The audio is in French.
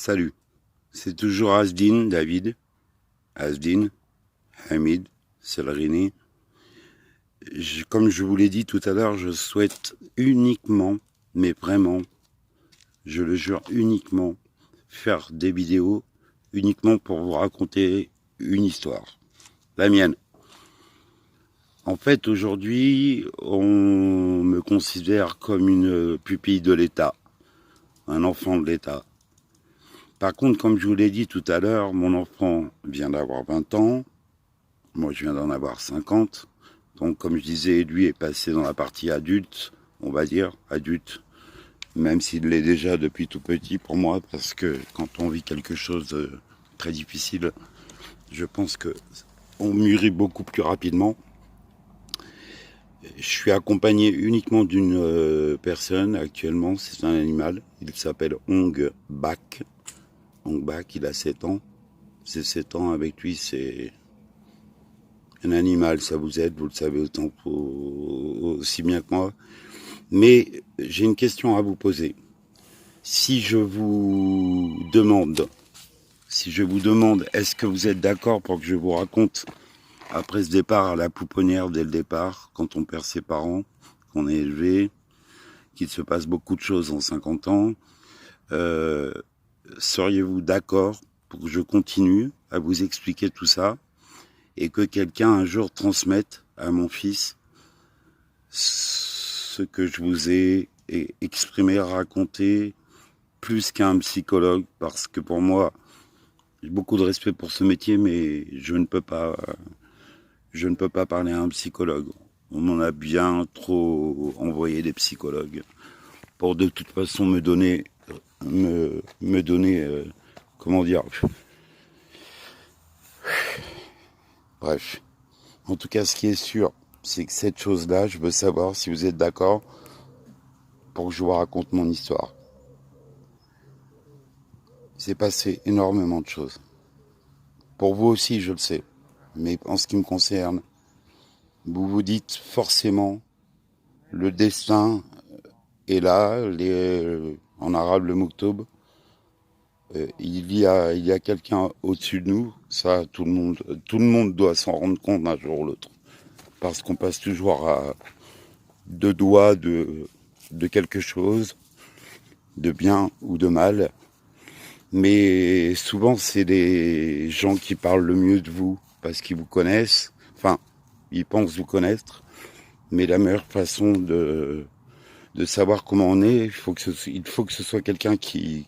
Salut, c'est toujours Asdin, David, Asdin, Hamid, Selrini. Comme je vous l'ai dit tout à l'heure, je souhaite uniquement, mais vraiment, je le jure uniquement, faire des vidéos uniquement pour vous raconter une histoire, la mienne. En fait, aujourd'hui, on me considère comme une pupille de l'État, un enfant de l'État. Par contre, comme je vous l'ai dit tout à l'heure, mon enfant vient d'avoir 20 ans, moi je viens d'en avoir 50. Donc comme je disais, lui est passé dans la partie adulte, on va dire, adulte, même s'il l'est déjà depuis tout petit pour moi, parce que quand on vit quelque chose de très difficile, je pense que on mûrit beaucoup plus rapidement. Je suis accompagné uniquement d'une personne actuellement, c'est un animal, il s'appelle Ong Bak. Ong Bak, il a 7 ans. Ces 7 ans avec lui, c'est un animal, ça vous aide, vous le savez autant aussi bien que moi. Mais j'ai une question à vous poser. Si je vous demande, est-ce que vous êtes d'accord pour que je vous raconte, après ce départ à la pouponnière dès le départ, quand on perd ses parents, qu'on est élevé, qu'il se passe beaucoup de choses en 50 ans, seriez-vous d'accord pour que je continue à vous expliquer tout ça et que quelqu'un un jour transmette à mon fils ce que je vous ai exprimé, raconté, plus qu'un psychologue, parce que pour moi, j'ai beaucoup de respect pour ce métier, mais je ne peux pas parler à un psychologue. On m'en a bien trop envoyé des psychologues pour de toute façon me donner, comment dire, bref. En tout cas, ce qui est sûr, c'est que cette chose-là, je veux savoir si vous êtes d'accord pour que je vous raconte mon histoire. Il s'est passé énormément de choses. Pour vous aussi, je le sais. Mais en ce qui me concerne, vous vous dites forcément, le destin est là, en arabe le Mouktoub, il y a quelqu'un au-dessus de nous, ça tout le monde doit s'en rendre compte un jour ou l'autre. Parce qu'on passe toujours à deux doigts de quelque chose, de bien ou de mal. Mais souvent, c'est les gens qui parlent le mieux de vous, parce qu'ils vous connaissent, enfin, ils pensent vous connaître, mais la meilleure façon de savoir comment on est, il faut que ce soit quelqu'un qui